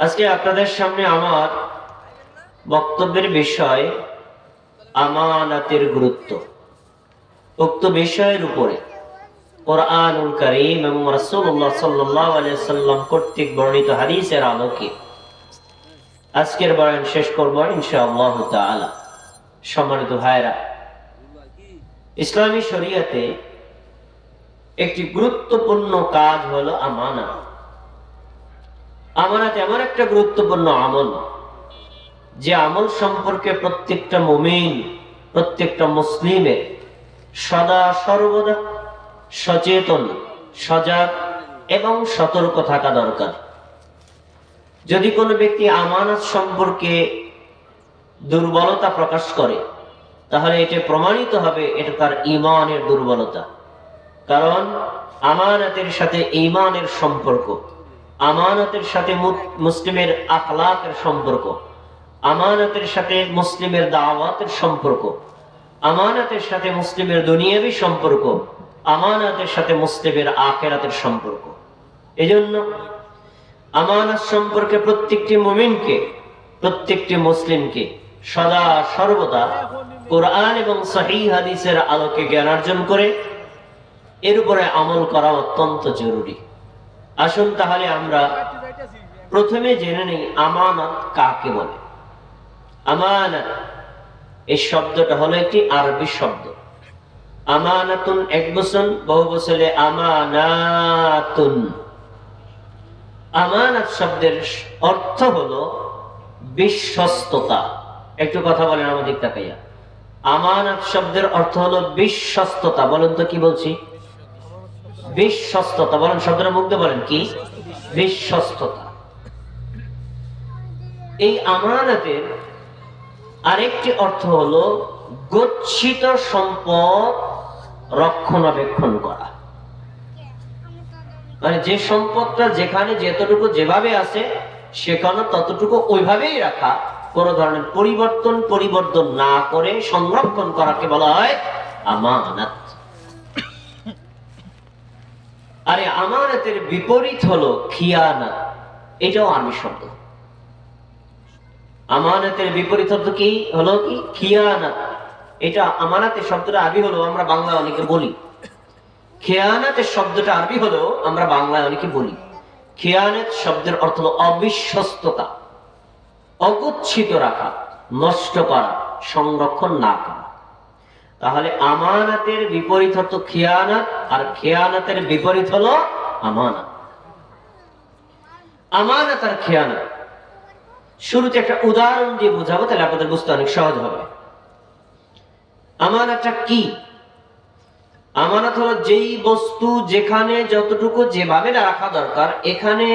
আজকে আপনাদের সামনে আমার বক্তব্যের বিষয় আমানাতের গুরুত্ব। উক্ত বিষয়ের উপরে কোরআনুল কারীম এবং রাসূলুল্লাহ সাল্লাল্লাহু আলাইহি সাল্লাম কর্তৃক বর্ণিত হাদিসের আলোকে আজকের বয়ান শেষ করব ইনশাআল্লাহ তাআলা। সম্মানিত ভাইরা, ইসলামী শরীয়তে একটি গুরুত্বপূর্ণ কাজ হলো আমানত। আমানত এমন একটা গুরুত্বপূর্ণ আমল, যে আমল সম্পর্কে প্রত্যেকটা মুমিন, প্রত্যেকটা মুসলিমের সদা সর্বদা সচেতন, সজাগ এবং সতর্ক থাকা দরকার। যদি কোনো ব্যক্তি আমানত সম্পর্কে দুর্বলতা প্রকাশ করে, তাহলে এটা প্রমাণিত হবে এটা তার ঈমানের দুর্বলতা। কারণ আমানতের সাথে ঈমানের সম্পর্ক, আমানতের সাথে মুসলিমের আখলাকের সম্পর্ক, আমানতের সাথে মুসলিমের দাওয়াতের সম্পর্ক, আমানতের সাথে মুসলিমের দুনিয়াবী সম্পর্ক, আমানতের সাথে মুসলিমের আখিরাতের সম্পর্ক। এজন্য আমানত সম্পর্কে প্রত্যেকটি মুমিনকে, প্রত্যেকটি মুসলিমকে সদা সর্বদা কোরআন এবং সহিহ হাদিসের আলোকে জ্ঞানার্জন করে এর উপরে আমল করা অত্যন্ত জরুরি। আসুন তাহলে আমরা প্রথমে জেনে নেই আমানত কাকে বলে। আমানত এই শব্দটা হলো একটি আরবি শব্দ। আমানাতুন এক বচন, বহু বচনে আমানাতুন। আমানত শব্দের অর্থ হলো বিশ্বস্ততা। একটু কথা বলেন আমাদের তাকাইয়া। আমানত শব্দের অর্থ হলো বিশ্বস্ততা। বলেন তো কি বলছি? বিশ্বস্ততা। বলেন, শব্দটা মুগ্ধ বলেন কি? বিশ্বস্ততা। এই আমানতের আরেকটি অর্থ হলো গচ্ছিত সম্পদ রক্ষণাবেক্ষণ করা। মানে যে সম্পদটা যেখানে যেতটুকু যেভাবে আছে সেখানে ততটুকু ওইভাবেই রাখা, কোন ধরনের পরিবর্তন না করে সংরক্ষণ করাকে বলা হয় আমানত। আরে আমানতের বিপরীত হলো খিয়ানত। এটাও আরবি শব্দ। আমানতের বিপরীত অর্থ কি হলো? কি? খিয়ানত। এটা আমানতের শব্দটা আরবি হলো, আমরা বাংলায় অনেকে বলি। খেয়ানতের শব্দটা আরবি হলো, আমরা বাংলায় অনেকে বলি। খেয়ানত শব্দের অর্থ হলো অবিশ্বস্ততা, অগচ্ছিত রাখা, নষ্ট করা, সংরক্ষণ না করা। তাহলে আমানতের বিপরীত অর্থ খেয়ানত, আর খেয়ানতের বিপরীত হলো আমানত। আমানত আর খেয়ানত শুরুতে একটা উদাহরণ দিয়ে বোঝাবো, তাহলে আপনাদের বুঝতে অনেক সহজ হবে। আমানতটা কি? আমানত হলো যেই বস্তু যেখানে যতটুকু যেভাবে রাখা দরকার, এখানে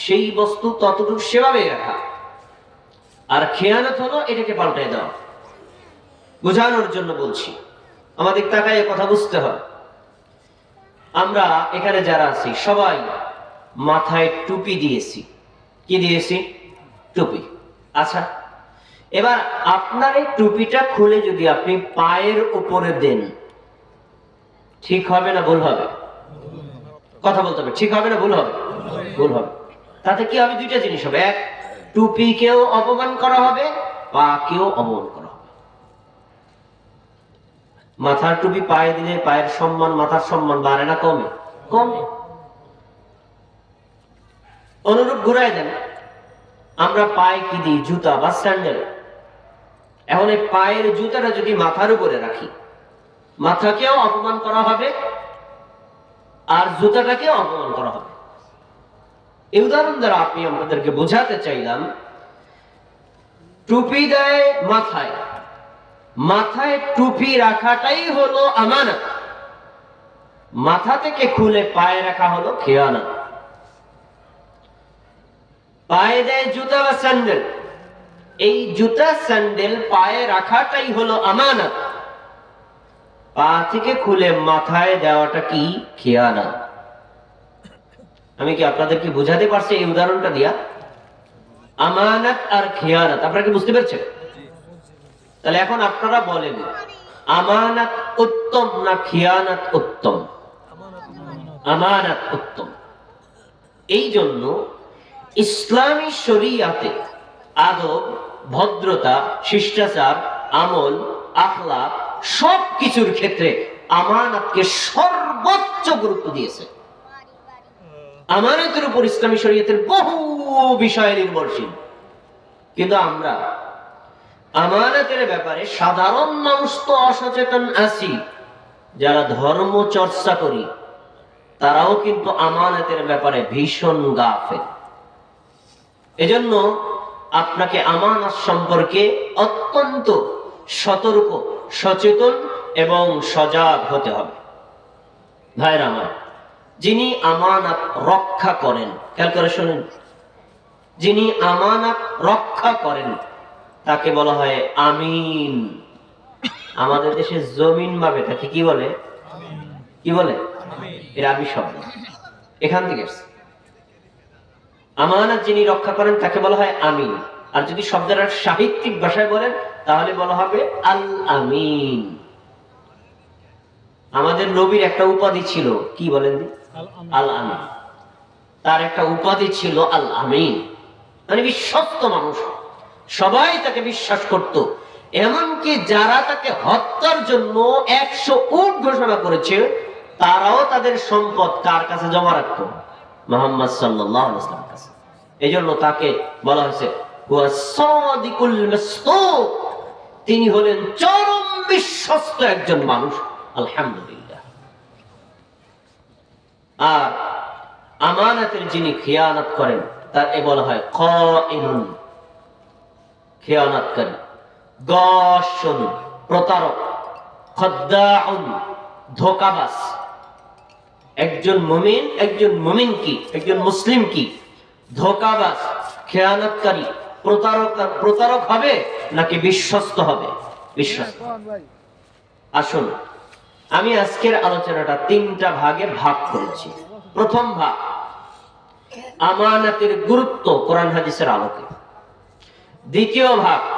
সেই বস্তু ততটুকু সেভাবে রাখা। আর খেয়ানত হলো এটাকে পাল্টাই দেওয়া। বোঝানোর জন্য বলছি, আমাদের তাকায় কথা বুঝতে হয়। আমরা এখানে যারা আছি সবাই মাথায় টুপি দিয়েছি। কি দিয়েছি? টুপি। আচ্ছা, এবার আপনার এই টুপিটা খুলে যদি আপনি পায়ের উপরে দেন, ঠিক হবে না ভুল হবে? কথা বলতে হবে। ঠিক হবে না ভুল হবে? ভুল হবে। তাতে কি হবে? দুইটা জিনিস হবে। এক, টুপিকেও অপমান করা হবে, পাকেও অপমান করা হবে। মাথার টুপি পায়ে দিলে পায়ের সম্মান, মাথার সম্মান বাড়ে না কমে? কমে। অনুরূপ ঘুরাই দেন, আমরা পায়ে কি দিই? জুতা বা স্যান্ডেল। এখন এই পায়ের জুতাটা যদি মাথার উপরে রাখি, মাথাকেও অপমান করা হবে আর জুতাটাকেও অপমান করা হবে। এই উদাহরণ দ্বারা আপনি আমাদেরকে বোঝাতে চাইলাম, টুপি দেয় মাথায়, মাথায় টুপি রাখাটাই হলো আমানত। মাথা থেকে খুলে পায়ে রাখা হলো খেয়ানত। পায়ে দেয় জুতা বা স্যান্ডেল, এই জুতা স্যান্ডেল পায়ে রাখাটাই হলো আমানত। পা থেকে খুলে মাথায় দেওয়াটা কি? খেয়ানত। আমি কি আপনাদের কি বুঝাতে পারছি এই উদাহরণটা দিয়া? আমানত আর খেয়ানত আপনারা কি বুঝতে পেরেছেন? তাহলে এখন আপনারা বলেন, আমানত উত্তম না খেয়ানত উত্তম? আমানত উত্তম। এই জন্য ইসলামী শরীয়তে আদব, ভদ্রতা, শিষ্টাচার, আমল, আখলাক সবকিছুর ক্ষেত্রে আমানতকে সর্বোচ্চ গুরুত্ব দিয়েছে। আমানতের উপর ইসলামী শরীয়তের বহু বিষয় নির্ভরশীল। কিন্তু আমরা আমানতের ব্যাপারে সাধারণ মানুষ তো অসচেতন আছি, যারা ধর্ম চর্চা করি তারাও কিন্তু আমানতের ব্যাপারে ভীষণ গাফেল। এজন্য আপনাকে আমানত সম্পর্কে অত্যন্ত সতর্ক, সচেতন এবং সজাগ হতে হবে। ভাইরা আমার, যিনি আমানত রক্ষা করেন, খেয়াল করে শুনেন, যিনি আমানত রক্ষা করেন তাকে বলা হয় আমিন। আমাদের দেশে জমিন ভাবে তাকে কি বলে? কি বলে? এর আরবি শব্দ এখান থেকে আসছে। আমানত যিনি রক্ষা করেন তাকে বলা হয় আমিন। আর যদি শব্দের সাহিত্যিক ভাষায় বলেন তাহলে বলা হবে আল আমিন। আমাদের নবীর একটা উপাধি ছিল, কি বলেন? আল আমিন। তার একটা উপাধি ছিল আল আমিন, মানে বিশ্বস্ত মানুষ, সবাই তাকে বিশ্বাস করত। এমনকি যারা তাকে হত্যার জন্য 100 উট ঘোষণা করেছে তারাও তাদের সম্পদ কার কাছে জমা রাখত? মুহাম্মদ সাল্লাল্লাহু আলাইহি ওয়াসাল্লামের কাছে। এজন্য তাকে বলা হয়েছে হুয়া সাদিকুল মাসদুক, তিনি হলেন চরম বিশ্বস্ত একজন মানুষ। আলহামদুলিল্লাহ। আর আমানতের যিনি খেয়ানত করেন তাকে বলা হয় খাইনুন, খেয়ানতকারী, গাশুন, প্রতারক, খাদ্দাউন, ধোঁকাবাজ। একজন মুমিন, একজন মুমিন কি, একজন মুসলিম কি ধোঁকাবাজ, খেয়ানতকারী, প্রতারক হবে নাকি বিশ্বস্ত হবে? বিশ্বস্ত। আসুন, আমি আজকের আলোচনাটা 3টা ভাগে ভাগ করেছি। প্রথম ভাগ আমানতের গুরুত্ব কোরআন হাদিসের আলোকে। দ্বিতীয় ভাগ